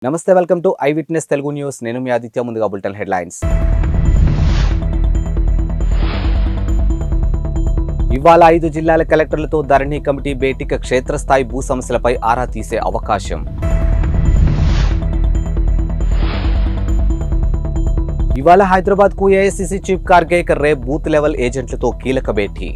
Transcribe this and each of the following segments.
నమస్తే, welcome to I witness Telugu news. నేను మీ ఆదిత్య. ముందుగా బులెటిన్ హెడ్లైన్స్. ఇవాళ 5 జిల్లాల కలెక్టర్లతో ధరణి కమిటీ భేటీకి క్షేత్రస్థాయి భూ సమస్యలపై ఆరా తీసే అవకాశం. ఇవాళ హైదరాబాద్కు ఏఐసీసీ చీఫ్ ఖార్గే, రేపు బూత్ లెవెల్ ఏజెంట్లతో కీలక భేటీ.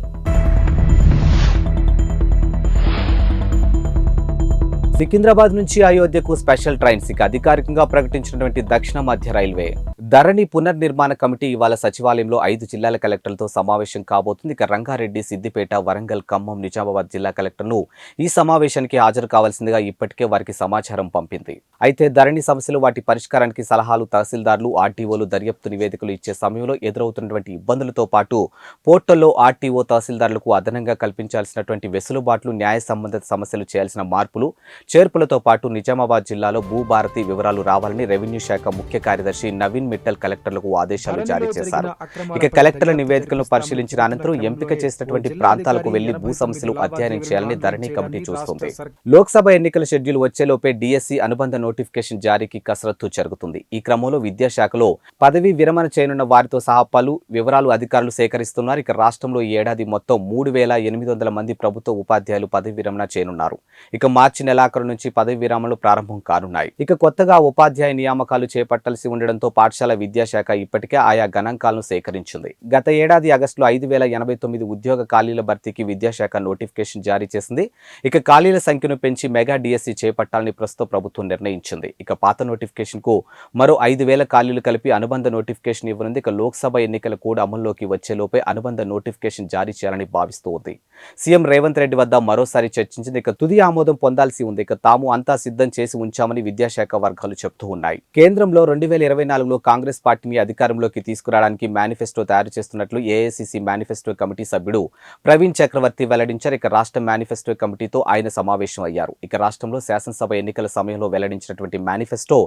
సికింద్రాబాద్ నుంచి అయోధ్యకు స్పెషల్ ట్రైన్స్. అధికారికంగా ప్రకటించినటువంటి దక్షిణ మధ్య రైల్వే ధరణి పునర్నిర్మాణ కమిటీ ఇవాళ సచివాలయంలో 5 జిల్లాల కలెక్టర్లతో సమావేశం కాబోతుంది. రంగారెడ్డి, సిద్దిపేట, వరంగల్, ఖమ్మం, నిజామాబాద్ జిల్లా కలెక్టర్ను ఈ సమావేశానికి హాజరు కావాల్సిందిగా ఇప్పటికే వారికి సమాచారం పంపింది. అయితే ధరణి సమస్యలు, వాటి పరిష్కారానికి సలహాలు తహసీల్దార్లు, ఆర్టీఓలు దర్యాప్తు నివేదికలు ఇచ్చే సమయంలో ఎదురవుతున్నటువంటి ఇబ్బందులతో పాటు పోర్టల్లో ఆర్టీఓ, తహసీల్దార్లకు అదనంగా కల్పించాల్సినటువంటి వెసులుబాట్లు, న్యాయ సంబంధిత సమస్యలు, చేయాల్సిన మార్పులు చేర్పులతో పాటు నిజామాబాద్ జిల్లాలో భూభారతి వివరాలు రావాలని రెవెన్యూ శాఖ ముఖ్య కార్యదర్శి నవీన్ మిట్టల్ కలెక్టర్లకు ఆదేశాలు జారీ చేశారు. ఇక కలెక్టర్ల నివేదికలను పరిశీలించిన అనంతరం ఎంపిక చేసినటువంటి ప్రాంతాలకు వెళ్లి భూ సమస్యలు అధ్యయనం చేయాలని ధరణి కమిటీ చూస్తుంది. లోక్సభ ఎన్నికల షెడ్యూల్ వచ్చేలోపే డిఎస్సి అనుబంధ నోటిఫికేషన్ జారీకి కసరత్తు జరుగుతుంది. ఈ క్రమంలో విద్యాశాఖలో పదవీ విరమణ చేయనున్న వారితో సహా పలు వివరాలు అధికారులు సేకరిస్తున్నారు. ఇక రాష్ట్రంలో ఈ ఏడాది మొత్తం 3,800 మంది ప్రభుత్వ ఉపాధ్యాయులు పదవీ విరమణ చేయనున్నారు. ఇక మార్చి నెలాఖరు నుంచి పదవి విరామలు ప్రారంభం కానున్నాయి. ఇక కొత్తగా ఉపాధ్యాయ నియామకాలు చేపట్టాల్సి ఉండడంతో పాఠశాల విద్యాశాఖ ఇప్పటికే ఆయా గణాంకాలను సేకరించింది. గత ఏడాది ఆగస్టులో 5,089 ఉద్యోగ ఖాళీల భర్తీకి విద్యాశాఖ నోటిఫికేషన్ జారీ చేసింది. ఇక ఖాళీల సంఖ్యను పెంచి మెగా డిఎస్సి చేపట్టాలని ప్రస్తుత ప్రభుత్వం నిర్ణయించింది. ఇక పాత నోటిఫికేషన్ కు మరో 5,000 ఖాళీలు కలిపి అనుబంధ నోటిఫికేషన్ ఇవ్వనుంది. ఇక లోక్సభ ఎన్నికలు కూడా అమల్లోకి వచ్చేలోపే అనుబంధ నోటిఫికేషన్ జారీ చేయాలని భావిస్తూ ఉంది. సీఎం రేవంత్ రెడ్డి వద్ద మరోసారి చర్చించింది. ఇక తుది ఆమోదం పొందాల్సి ఉంది. ఇక తాము అంతా సిద్ధం చేసి ఉంచామని విద్యాశాఖ వర్గాలు చెబుతూ ఉన్నాయి. కేంద్రంలో 2024లో కాంగ్రెస్ పార్టీని అధికారంలోకి తీసుకురావడానికి మేనిఫెస్టో తయారు చేస్తున్నట్లు ఏఐసీసీ మేనిఫెస్టో కమిటీ సభ్యుడు ప్రవీణ్ చక్రవర్తి వెల్లడించారు. ఇక రాష్ట్ర మేనిఫెస్టో కమిటీతో ఆయన సమావేశం అయ్యారు. ఇక రాష్ట్రంలో శాసనసభ ఎన్నికల సమయంలో వెల్లడించినటువంటి మేనిఫెస్టో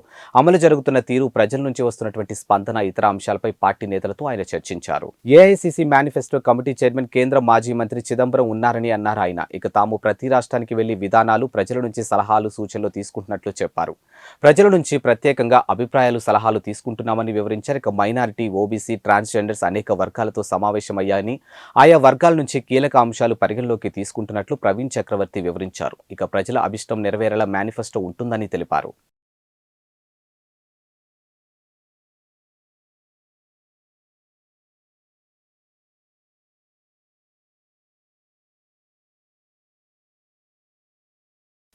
అమలు జరుగుతున్న తీరు, ప్రజల నుంచి వస్తున్నటువంటి స్పందన, ఇతర అంశాలపై పార్టీ నేతలతో ఆయన చర్చించారు. ఏఐసీసీ మేనిఫెస్టో కమిటీ చైర్మన్ కేంద్ర మాజీ మంత్రి చిదంబరం ఉన్నారని అన్నారు ఆయన. ఇక తాము ప్రతి రాష్ట్రానికి వెళ్లి విధానాలు, ప్రజల నుంచి సలహాలు, సూచనలు తీసుకుంటున్నట్లు చెప్పారు. ప్రజల నుంచి ప్రత్యేకంగా అభిప్రాయాలు, సలహాలు తీసుకుంటున్నామని వివరించారు. ఇక మైనారిటీ, ఓబీసీ, ట్రాన్స్జెండర్స్ అనేక వర్గాలతో సమావేశమయ్యాయని, ఆయా వర్గాల నుంచి కీలక అంశాలు పరిగణలోకి తీసుకుంటున్నట్లు ప్రవీణ్ చక్రవర్తి వివరించారు. ఇక ప్రజల అభిష్టం నెరవేరేలా మేనిఫెస్టో ఉంటుందని తెలిపారు.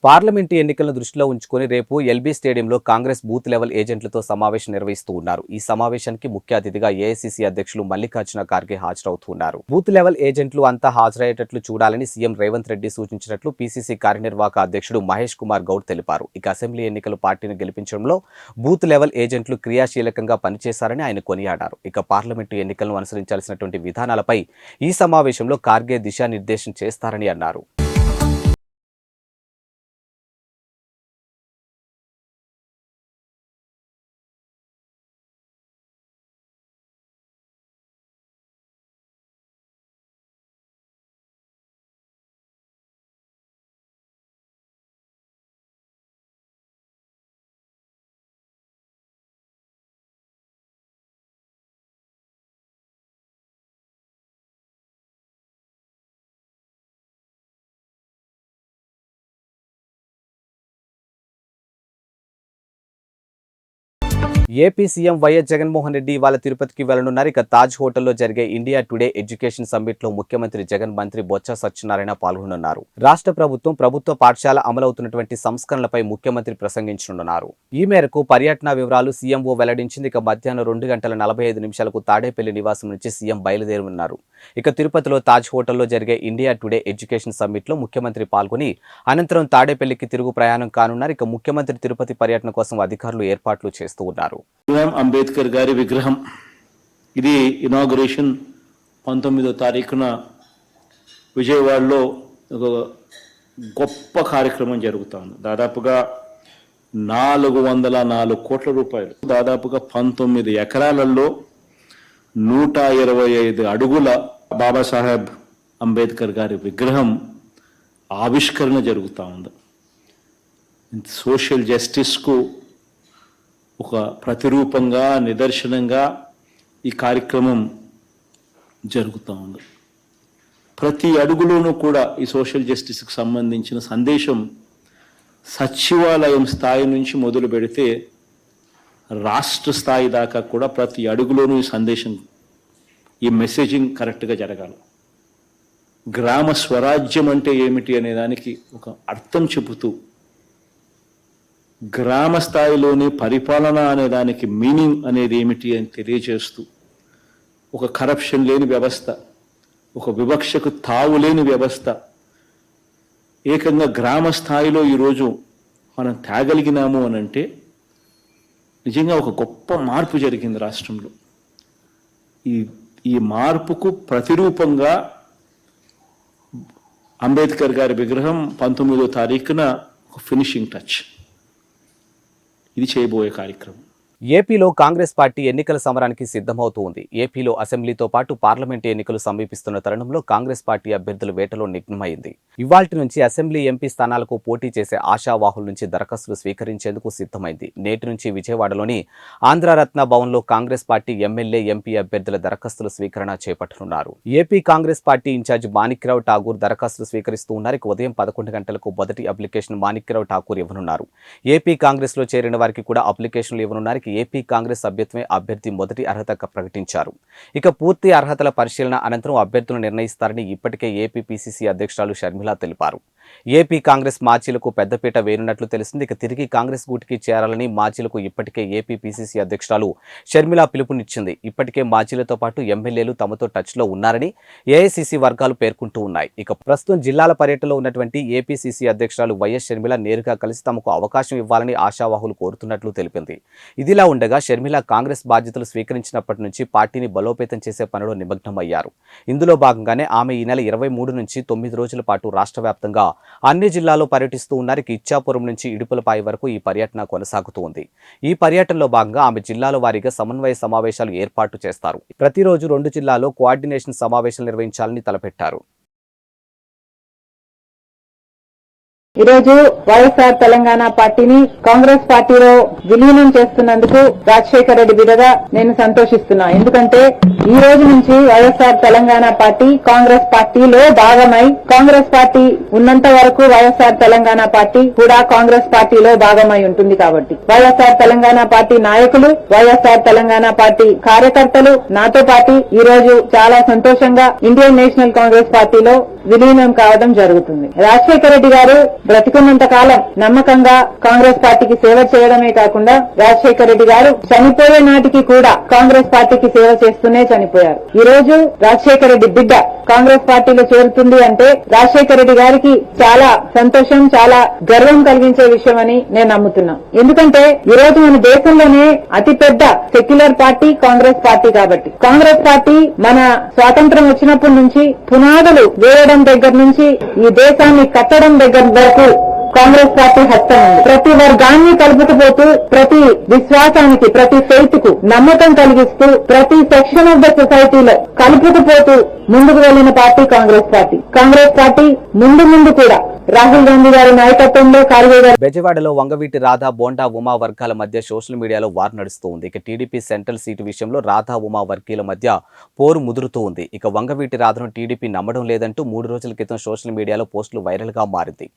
పార్లమెంటు ఎన్నికలను దృష్టిలో ఉంచుకుని రేపు ఎల్బీ స్టేడియంలో కాంగ్రెస్ బూత్ లెవెల్ ఏజెంట్లతో సమావేశం నిర్వహిస్తూ ఉన్నారు. ఈ సమావేశానికి ముఖ్య అతిథిగా ఏఐసీసీ అధ్యక్షులు మల్లికార్జున ఖార్గే హాజరవుతున్నారు. బూత్ లెవెల్ ఏజెంట్లు అంతా హాజరయ్యేటట్లు చూడాలని సీఎం రేవంత్ రెడ్డి సూచించినట్లు పీసీసీ కార్యనిర్వాహక అధ్యక్షుడు మహేష్ కుమార్ గౌడ్ తెలిపారు. ఇక అసెంబ్లీ ఎన్నికల పార్టీని గెలిపించడంలో బూత్ లెవెల్ ఏజెంట్లు క్రియాశీలకంగా పనిచేశారని ఆయన కొనియాడారు. ఇక పార్లమెంటు ఎన్నికలను అనుసరించాల్సినటువంటి విధానాలపై ఈ సమావేశంలో ఖార్గే దిశానిర్దేశం చేస్తారని అన్నారు. AP CM YS Jaganmohan Reddy ఇవాళ తిరుపతికి వెళ్లనున్నారు. ఇక తాజ్ హోటల్లో జరిగే ఇండియా టుడే ఎడ్యుకేషన్ సమ్మిట్ లో ముఖ్యమంత్రి జగన్, మంత్రి బొత్స సత్యనారాయణ పాల్గొనున్నారు. రాష్ట్ర ప్రభుత్వ పాఠశాల అమలవుతున్నటువంటి సంస్కరణలపై ముఖ్యమంత్రి ప్రసంగించనున్నారు. ఈ మేరకు పర్యటన వివరాలు సీఎంఓ వెల్లడించింది. ఇక మధ్యాహ్నం 2:45 తాడేపల్లి నివాసం నుంచి సీఎం బయలుదేరనున్నారు. ఇక తిరుపతిలో తాజ్ హోటల్లో జరిగే ఇండియా టుడే ఎడ్యుకేషన్ సమ్మిట్ లో ముఖ్యమంత్రి పాల్గొని అనంతరం తాడేపల్లికి తిరుగు ప్రయాణం కానున్నారు. ఇక ముఖ్యమంత్రి తిరుపతి పర్యటన కోసం అధికారులు ఏర్పాట్లు చేస్తూ ఉన్నారు. అంబేద్కర్ గారి విగ్రహం ఇది ఇనాగరేషన్ 19వ తారీఖున విజయవాడలో ఒక గొప్ప కార్యక్రమం జరుగుతుంది. దాదాపుగా 404 కోట్ల రూపాయలు, దాదాపుగా 19 ఎకరాలలో 125 అడుగుల బాబాసాహెబ్ అంబేద్కర్ గారి విగ్రహం ఆవిష్కరణ జరుగుతూ ఉంది. సోషల్ జస్టిస్కు ఒక ప్రతిరూపంగా నిదర్శనంగా ఈ కార్యక్రమం జరుగుతూ ఉంది. ప్రతి అడుగులోనూ కూడా ఈ సోషల్ జస్టిస్కి సంబంధించిన సందేశం సచివాలయం స్థాయి నుంచి మొదలు పెడితే రాష్ట్ర స్థాయి దాకా కూడా ప్రతి అడుగులోనూ ఈ సందేశం, ఈ మెసేజింగ్ కరెక్ట్గా జరగాలి. గ్రామ స్వరాజ్యం అంటే ఏమిటి అనే దానికి ఒక అర్థం చెబుతూ, గ్రామ స్థాయిలోని పరిపాలన అనే దానికి మీనింగ్ అనేది ఏమిటి అని తెలియజేస్తూ, ఒక కరప్షన్ లేని వ్యవస్థ, ఒక వివక్షకు తావు లేని వ్యవస్థ ఏకంగా గ్రామ స్థాయిలో ఈరోజు మనం తేగలిగినాము అని అంటే నిజంగా ఒక గొప్ప మార్పు జరిగింది రాష్ట్రంలో. ఈ మార్పుకు ప్రతిరూపంగా అంబేద్కర్ గారి విగ్రహం 19వ తారీఖున ఒక ఫినిషింగ్ టచ్ ఇది చేయబోయే కార్యక్రమం. ఏపీలో కాంగ్రెస్ పార్టీ ఎన్నికల సమరానికి సిద్ధమవుతూ ఉంది. ఏపీలో అసెంబ్లీతో పాటు పార్లమెంటు ఎన్నికలు సమీపిస్తున్న తరుణంలో కాంగ్రెస్ పార్టీ అభ్యర్థుల వేటలో నిగ్నమైంది. ఇవాల్టి నుంచి అసెంబ్లీ ఎంపీ స్థానాలకు పోటీ చేసే ఆశావాహుల నుంచి దరఖాస్తులు స్వీకరించేందుకు సిద్ధమైంది. నేటి నుంచి విజయవాడలోని ఆంధ్రరత్న భవన్లో కాంగ్రెస్ పార్టీ ఎమ్మెల్యే, ఎంపీ అభ్యర్థుల దరఖాస్తుల స్వీకరణ చేపట్టనున్నారు. AP Congress party in charge Manikyarao Tagore దరఖాస్తులు స్వీకరిస్తూ ఉన్నారు. ఉదయం 11 గంటలకు మొదటి అప్లికేషన్ మాణిక్యరావు ఠాకూర్ ఇవ్వనున్నారు. ఏపీ కాంగ్రెస్ లో చేరిన వారికి కూడా అప్లికేషన్లు ఇవ్వనున్నారు. ఏపీ కాంగ్రెస్ సభ్యత్వమే అభ్యర్థి మొదటి అర్హత ప్రకటించారు. ఇక పూర్తి అర్హతల పరిశీలన అనంతరం అభ్యర్థులను నిర్ణయిస్తారని ఇప్పటికే ఏపీ పిసిసి అధ్యక్షురాలు షర్మిల తెలిపారు. ఏపీ కాంగ్రెస్ మాజీలకు పెద్దపీట వేనున్నట్లు తెలిసింది. ఇక తిరిగి కాంగ్రెస్ గూటికి చేరాలని మాజీలకు ఇప్పటికే ఏపీ పిసిసి అధ్యక్షురాలు షర్మిల పిలుపునిచ్చింది. ఇప్పటికే మాజీలతో పాటు ఎమ్మెల్యేలు తమతో టచ్ లో ఉన్నారని ఏఐసిసి వర్గాలు పేర్కొంటూ ఉన్నాయి. ఇక ప్రస్తుతం జిల్లాల పర్యటనలో ఉన్నటువంటి ఏపీసీసీ అధ్యక్షురాలు వైఎస్ షర్మిల నేరుగా కలిసి తమకు అవకాశం ఇవ్వాలని ఆశావాహులు కోరుతున్నట్లు తెలిపింది. ఇదిలా ఉండగా షర్మిల కాంగ్రెస్ బాధ్యతలు స్వీకరించినప్పటి నుంచి పార్టీని బలోపేతం చేసే పనిలో నిమగ్నమయ్యారు. ఇందులో భాగంగానే ఆమె ఈ నెల 23 నుంచి 9 రోజుల పాటు రాష్ట్ర వ్యాప్తంగా అన్ని జిల్లాల్లో పర్యటిస్తూ ఉన్నారు. ఇచ్చాపురం నుంచి ఇడుపులపాయి వరకు ఈ పర్యటన కొనసాగుతూ ఉంది. ఈ పర్యటనలో భాగంగా ఆమె జిల్లాల వారీగా సమన్వయ సమావేశాలు ఏర్పాటు చేస్తారు. ప్రతిరోజు 2 జిల్లాల్లో కోఆర్డినేషన్ సమావేశాలు నిర్వహించాలని తలపెట్టారు. ఈరోజు వైఎస్ఆర్ తెలంగాణ పార్టీని కాంగ్రెస్ పార్టీలో విలీనం చేస్తున్నందుకు రాజశేఖర రెడ్డి బిడ్డగా నేను సంతోషిస్తున్నా. ఎందుకంటే ఈ రోజు నుంచి వైఎస్ఆర్ తెలంగాణ పార్టీ కాంగ్రెస్ పార్టీలో భాగమై, కాంగ్రెస్ పార్టీ ఉన్నంత వరకు వైఎస్ఆర్ తెలంగాణ పార్టీ కూడా కాంగ్రెస్ పార్టీలో భాగమై ఉంటుంది. కాబట్టి వైఎస్ఆర్ తెలంగాణ పార్టీ నాయకులు, వైఎస్ఆర్ తెలంగాణ పార్టీ కార్యకర్తలు నాతో పాటు ఈ రోజు చాలా సంతోషంగా ఇండియన్ నేషనల్ కాంగ్రెస్ పార్టీలో విలీనం కావడం జరుగుతుంది. రాజశేఖర రెడ్డి గారు బ్రతికున్నంత కాలం నమ్మకంగా కాంగ్రెస్ పార్టీకి సేవ చేయడమే కాకుండా రాజశేఖర రెడ్డి గారు చనిపోయే నాటికి కూడా కాంగ్రెస్ పార్టీకి సేవ చేస్తూనే చనిపోయారు. ఈ రోజు రాజశేఖర రెడ్డి బిడ్డ కాంగ్రెస్ పార్టీలో చేరుతుంది అంటే రాజశేఖర రెడ్డి గారికి చాలా సంతోషం, చాలా గర్వం కలిగించే విషయం అని నేను నమ్ముతున్నా. ఎందుకంటే ఈ రోజు మన దేశంలోనే అతిపెద్ద సెక్యులర్ పార్టీ కాంగ్రెస్ పార్టీ. కాబట్టి కాంగ్రెస్ పార్టీ మన స్వాతంత్రం వచ్చినప్పటి నుంచి పునాదులు వేయడం దగ్గర నుంచి ఈ దేశాన్ని కట్టడం దగ్గర వరకు కాంగ్రెస్ పార్టీ హస్తం ఉంది. ప్రతి వర్గాన్ని కలుపుకుపోతూ, ప్రతి విశ్వాసానికి, ప్రతి ఫెయిత్ కు నమ్మకం కలిగిస్తూ, ప్రతి సెక్షన్ ఆఫ్ ద సొసైటీలో కలుపుకుపోతూ ముందుకు వెళ్లిన party Congress party. Congress party ముందు కూడా రాహుల్ గాంధీ గారి నాయకత్వంలో బెజవాడలో వంగవీటి రాధా, బోండా ఉమా వర్గాల మధ్య సోషల్ మీడియాలో వార్ నడుస్తూ ఉంది. ఇక టీడీపీ సెంట్రల్ సీటు విషయంలో రాధా, ఉమా వర్గీయుల మధ్య పోరు ముదురుతూ ఉంది. ఇక వంగవీటి రాధను టీడీపీ నమ్మడం లేదంటూ 3 రోజుల క్రితం సోషల్ మీడియాలో పోస్టులు వైరల్ గా మారింది.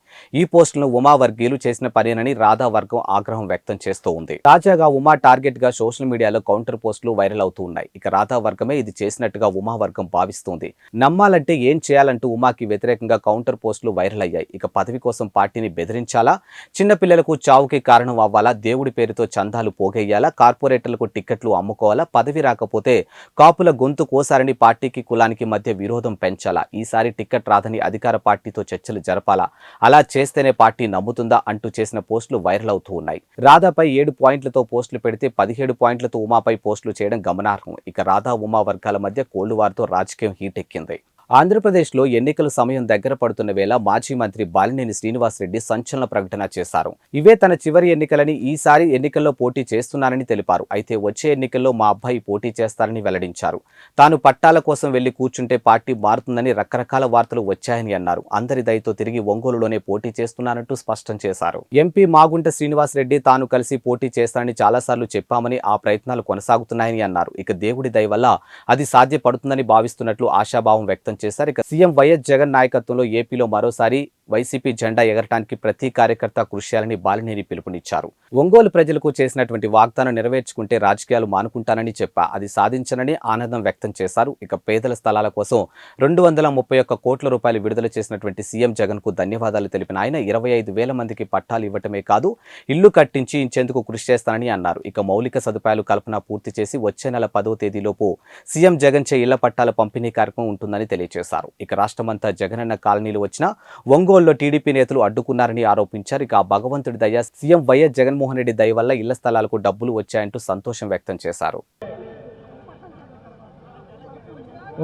ఈ పోస్టులను ఉమా వర్గీయులు చేసిన పనేనని రాధా వర్గం ఆగ్రహం వ్యక్తం చేస్తూ ఉంది. తాజాగా ఉమా టార్గెట్ గా సోషల్ మీడియాలో కౌంటర్ పోస్టులు వైరల్ అవుతూ ఉన్నాయి. ఇక రాధా వర్గమే ఇది చేసినట్టుగా ఉమా వర్గం భావిస్తుంది. నమ్మాలంటే ఏం చేయాలంటూ ఉమాకి వ్యతిరేకంగా కౌంటర్ పోస్టులు వైరల్ అయ్యాయి. ఇక పదవి కోసం పార్టీని బెదిరించాలా, చిన్నపిల్లలకు చావుకి కారణం అవ్వాలా, దేవుడి పేరుతో చందాలు పోగేయాలా, కార్పొరేటర్లకు టిక్కెట్లు అమ్ముకోవాలా, పదవి రాకపోతే కాపుల గొంతు కోసారని పార్టీకి కులానికి మధ్య విరోధం పెంచాలా, ఈసారి టిక్కెట్ రాదని అధికార పార్టీతో చర్చలు జరపాలా, అలా చేస్తేనే పార్టీ నమ్ముతుందా అంటూ చేసిన పోస్టులు వైరల్ అవుతూ ఉన్నాయి. రాధాపై 7 పాయింట్లతో పోస్టులు పెడితే 17 పాయింట్లతో ఉమాపై పోస్టులు చేయడం గమనార్హం. ఇక రాధా, ఉమా వర్గాల మధ్య కోల్డ్ వార్తో రాజకీయం హీట్ ఎక్కింది. ఆంధ్రప్రదేశ్లో ఎన్నికల సమయం దగ్గర పడుతున్న వేళ మాజీ మంత్రి బాలినేని శ్రీనివాసరెడ్డి సంచలన ప్రకటన చేశారు. ఇవే తన చివరి ఎన్నికలని, ఈసారి ఎన్నికల్లో పోటీ చేస్తున్నానని తెలిపారు. అయితే వచ్చే ఎన్నికల్లో మా అబ్బాయి పోటీ చేస్తారని వెల్లడించారు. తాను పట్టాల కోసం వెళ్లి కూర్చుంటే పార్టీ మారుతుందని రకరకాల వార్తలు వచ్చాయని అన్నారు. అందరి దయతో తిరిగి ఒంగోలులోనే పోటీ చేస్తున్నానంటూ స్పష్టం చేశారు. ఎంపీ మాగుంట శ్రీనివాసరెడ్డి తాను కలిసి పోటీ చేస్తానని చాలాసార్లు చెప్పామని, ఆ ప్రయత్నాలు కొనసాగుతున్నాయని అన్నారు. ఇక దేవుడి దయ వల్ల అది సాధ్యపడుతుందని భావిస్తున్నట్లు ఆశాభావం వ్యక్తం చేశారు. ఇక సీఎం వైఎస్ జగన్ నాయకత్వంలో ఏపీలో మరోసారి వైసీపీ జెండా ఎగరటానికి ప్రతి కార్యకర్త కృషి చేయాలని బాలినేని పిలుపునిచ్చారు. ఒంగోలు ప్రజలకు చేసినటువంటి వాగ్దానం నెరవేర్చుకుంటే రాజకీయాలు మానుకుంటానని చెప్పా, అది సాధించనని ఆనందం వ్యక్తం చేశారు. ఇక పేదల స్థలాల కోసం 231 కోట్ల రూపాయలు విడుదల చేసినటువంటి సీఎం జగన్ కు ధన్యవాదాలు తెలిపిన ఆయన 25,000 మందికి పట్టాలు ఇవ్వటమే కాదు, ఇల్లు కట్టించి ఇచ్చేందుకు కృషి చేస్తానని అన్నారు. ఇక మౌలిక సదుపాయాలు కల్పన పూర్తి చేసి వచ్చే నెల 10వ తేదీలోపు సీఎం జగన్ చే ఇళ్ల పట్టాల పంపిణీ కార్యక్రమం ఉంటుందని తెలియజేశారు. ఇక రాష్ట్రమంతా జగనన్న కాలనీలు వచ్చిన ఒంగోలులో టీడీపీ నేతలు అడ్డుకున్నారని ఆరోపించారు. ఇక భగవంతుడి దయ, సీఎం వైఎస్ జగన్మోహన్ రెడ్డి దయ వల్ల ఇళ్ల స్థలాలకు డబ్బులు వచ్చాయంటూ సంతోషం వ్యక్తం చేశారు.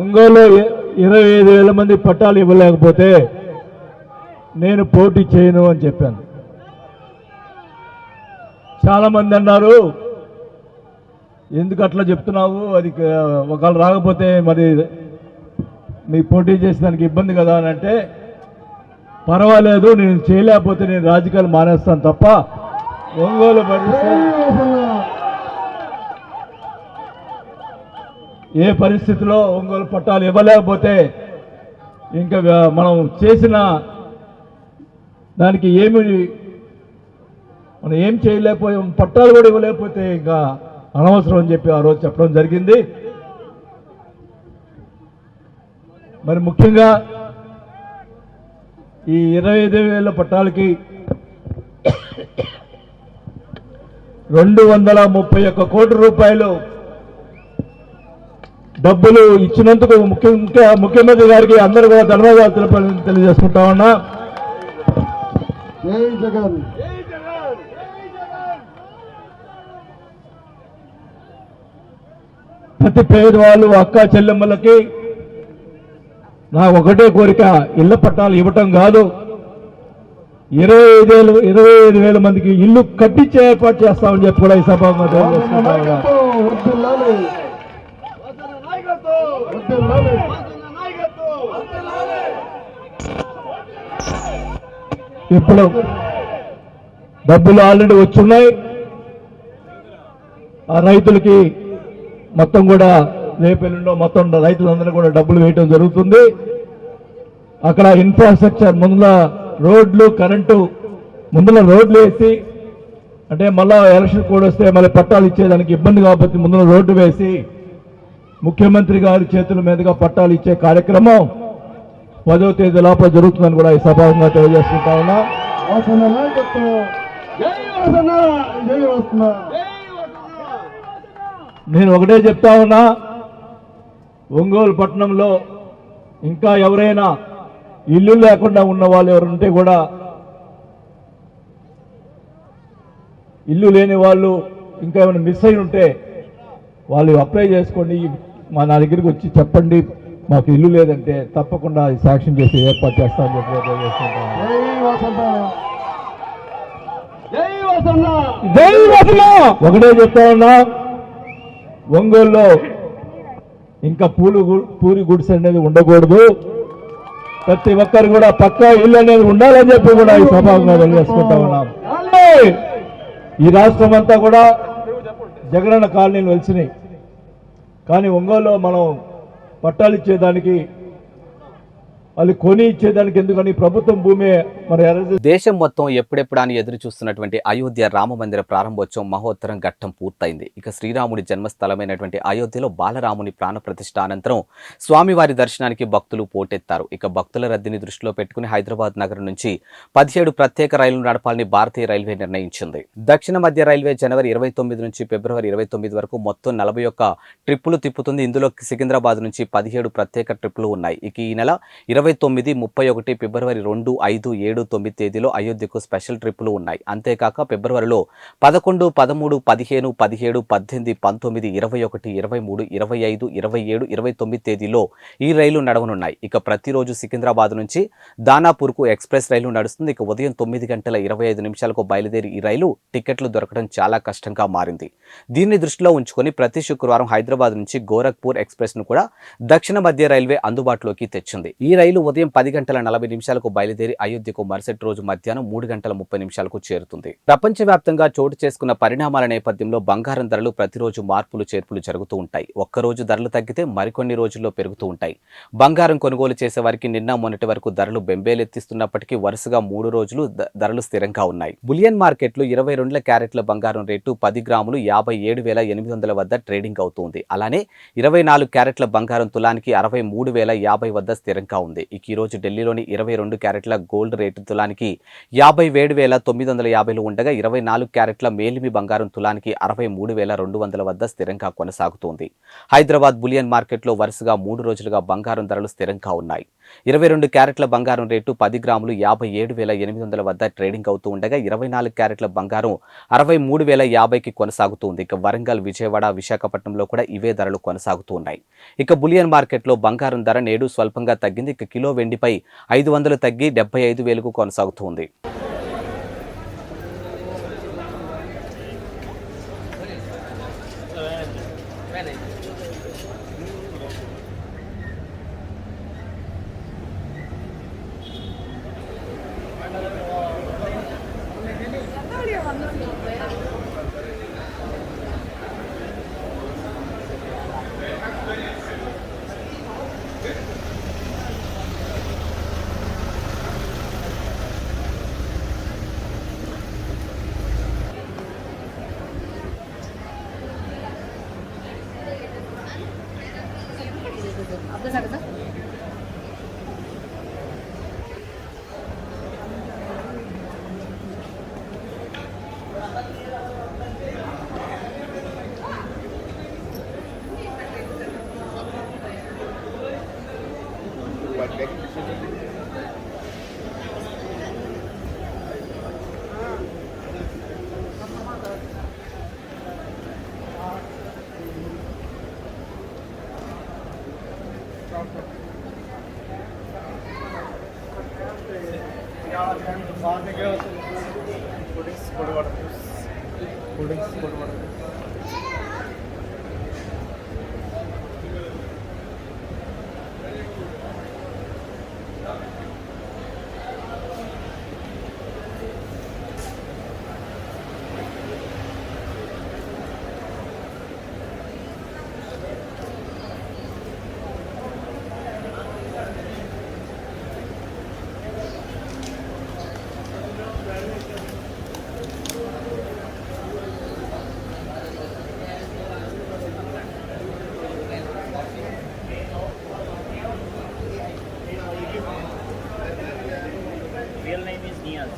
ఒంగోలులో 25,000 మంది పట్టాలు ఇవ్వలేకపోతే నేను పోటీ చేయను అని చెప్పాను. చాలా మంది అన్నారు, ఎందుకు అట్లా చెప్తున్నావు, అది ఒకవేళ రాకపోతే మరి మీ పోటీ చేసేదానికి ఇబ్బంది కదా అని అంటే, పర్వాలేదు, నేను చేయలేకపోతే నేను రాజకీయాలు మానేస్తాను తప్ప ఒంగోలు ఏ పరిస్థితిలో ఒంగోలు పట్టాలు ఇవ్వలేకపోతే ఇంకా మనం చేసిన దానికి మనం ఏం చేయలేకపోయాం, పట్టాలు కూడా ఇవ్వలేకపోతే ఇంకా అనవసరం అని చెప్పి ఆ రోజు చెప్పడం జరిగింది. మరి ముఖ్యంగా ఈ 25,000 పట్టాలకి 231 కోట్ల రూపాయలు డబ్బులు ఇచ్చినందుకు ముఖ్యమంత్రి గారికి అందరూ కూడా ధన్యవాదాలు తెలియజేసుకుంటా ఉన్నా. ప్రతి పేదవాళ్ళు, అక్క చెల్లెమ్మలకి నా ఒకటే కోరిక, ఇళ్ల పట్టాలు ఇవ్వటం కాదు, 25,000 మందికి ఇల్లు కట్టించే ఏర్పాటు చేస్తామని చెప్పి కూడా ఈ సభలో ఇప్పుడు డబ్బులు ఆల్రెడీ వచ్చున్నాయి. ఆ రైతులకి మొత్తం కూడా రేపెల్లుండో మొత్తం రైతులందరూ కూడా డబ్బులు వేయటం జరుగుతుంది. అక్కడ ఇన్ఫ్రాస్ట్రక్చర్ ముందుల రోడ్లు, కరెంటు ముందుల రోడ్లు వేసి, అంటే మళ్ళా ఎలక్షన్ కోడ్ వస్తే మళ్ళీ పట్టాలు ఇచ్చేదానికి ఇబ్బంది కాబట్టి ముందుల రోడ్డు వేసి ముఖ్యమంత్రి గారి చేతుల మీదుగా పట్టాలు ఇచ్చే కార్యక్రమం 10వ తేదీ లోపల జరుగుతుందని కూడా ఈ సభాముగా తెలియజేసుకుంటా ఉన్నా. నేను ఒకటే చెప్తా ఉన్నా, ఒంగోలు పట్టణంలో ఇంకా ఎవరైనా ఇల్లు లేకుండా ఉన్న వాళ్ళు ఎవరుంటే కూడా, ఇల్లు లేని వాళ్ళు ఇంకా ఏమైనా మిస్ అయి ఉంటే వాళ్ళు అప్లై చేసుకోండి, మా నా దగ్గరికి వచ్చి చెప్పండి, మాకు ఇల్లు లేదంటే తప్పకుండా శాంక్షన్ చేసి ఏర్పాటు చేస్తామని చెప్పి ఒకటే చెప్తా ఉన్నా, ఒంగోలులో ఇంకా పూరి గుడిసె అనేది ఉండకూడదు, ప్రతి ఒక్కరు కూడా పక్కా ఇల్లు అనేది ఉండాలని చెప్పి కూడా ఈ సభలో తెలియజేసుకుంటా ఉన్నాం. ఈ రాష్ట్రం అంతా కూడా జగనన్న కాలనీలు వెలిసినాయి, కానీ ఒంగోలులో మనం పట్టాలు ఇచ్చేదానికి, వాళ్ళు కొని ఇచ్చేదానికి ఎందుకని ప్రభుత్వం భూమి మరి దేశం మొత్తం ఎప్పుడెప్పుడా అని ఎదురు చూస్తున్నటువంటి అయోధ్య రామ మందిర ప్రారంభోత్సవం మహోత్తరం ఘట్టం పూర్తయింది. ఇక శ్రీరాముడి జన్మస్థలమైనటువంటి అయోధ్యలో బాలరాముని ప్రాణ ప్రతిష్ఠ అనంతరం స్వామివారి దర్శనానికి భక్తులు పోటెత్తారు. ఇక భక్తుల రద్దీని దృష్టిలో పెట్టుకుని హైదరాబాద్ నగరం నుంచి 17 ప్రత్యేక రైళ్లు నడపాలని భారతీయ రైల్వే నిర్ణయించింది. దక్షిణ మధ్య రైల్వే జనవరి 29 నుంచి ఫిబ్రవరి 29 వరకు మొత్తం 41 ట్రిప్పులు తిప్పుతుంది. ఇందులో సికింద్రాబాద్ నుంచి 17 ప్రత్యేక ట్రిప్పులు ఉన్నాయి. ఇక ఈ నెల 29, 31, ఫిబ్రవరి 2, 5, 7, 9 తేదీలో అయోధ్యకు స్పెషల్ ట్రిప్పులు ఉన్నాయి. అంతేకాక ఫిబ్రవరిలో 11, 13, 15, 17, 18, 19, 21, 23, 25, 27, 29 తేదీలో ఈ రైలు నడవనున్నాయి. ఇక ప్రతిరోజు సికింద్రాబాద్ నుంచి దానాపూర్కు ఎక్స్ప్రెస్ రైలు నడుస్తుంది. ఇక ఉదయం 9:25 బయలుదేరి ఈ రైలు టికెట్లు దొరకడం చాలా కష్టంగా మారింది. దీన్ని దృష్టిలో ఉంచుకొని ప్రతి శుక్రవారం హైదరాబాద్ నుంచి గోరఖ్పూర్ ఎక్స్ప్రెస్ ను కూడా దక్షిణ మధ్య రైల్వే అందుబాటులోకి తెచ్చింది. ఈ రైలు ఉదయం 10:40 బయలుదేరి అయోధ్యకు మరుసటి రోజు మధ్యాహ్నం 3:30 చేరుతుంది. ప్రపంచవ్యాప్తంగా చోటు చేసుకున్న పరిణామాల నేపథ్యంలో బంగారం ధరలు ప్రతిరోజు మార్పులు చేర్పులు జరుగుతూ ఉంటాయి. ఒక్కరోజు ధరలు తగ్గితే మరికొన్ని రోజుల్లో పెరుగుతూ ఉంటాయి. బంగారం కొనుగోలు చేసే వారికి నిన్న మొన్నటి వరకు ధరలు బెంబేలెత్తిస్తున్నప్పటికీ వరుసగా 3 రోజులు ధరలు స్థిరంగా ఉన్నాయి. బులియన్ మార్కెట్లో 22 క్యారెట్ల బంగారం రేటు 10 గ్రాములు 57,800 వద్ద ట్రేడింగ్ అవుతుంది. అలానే 24 క్యారెట్ల బంగారం తులానికి 63,050 వద్ద స్థిరంగా ఉంది. ఇక ఈ రోజు ఢిల్లీలోని 22 క్యారెట్ల గోల్డ్ రేటు తులానికి 57,950 ఉండగా 24 క్యారెట్ల మేలిమి బంగారం తులానికి 63,200 వద్ద స్థిరంగా కొనసాగుతోంది. హైదరాబాద్ బులియన్ మార్కెట్లో వరుసగా 3 రోజులుగా బంగారం ధరలు స్థిరంగా ఉన్నాయి. 22 క్యారెట్ల బంగారం రేటు 10 గ్రాములు 57,800 వద్ద ట్రేడింగ్ అవుతూ ఉండగా 24 క్యారెట్ల బంగారం 63,050కి కొనసాగుతుంది. ఇక వరంగల్, విజయవాడ, విశాఖపట్నంలో కూడా ఇవే ధరలు కొనసాగుతూ ఉన్నాయి. ఇక బులియన్ మార్కెట్లో బంగారం ధర నేడు స్వల్పంగా తగ్గింది. ఇక కిలో వెండిపై 500 తగ్గి 75,000కు కొనసాగుతుంది. Real name is Niaz.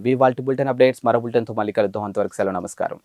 ఇవి వాల్టి బులెటిన్ అప్డేట్స్. మరో బులెటిన్తో మళ్ళీ కలుద్దాం. అంతవరకు సెలవు, నమస్కారం.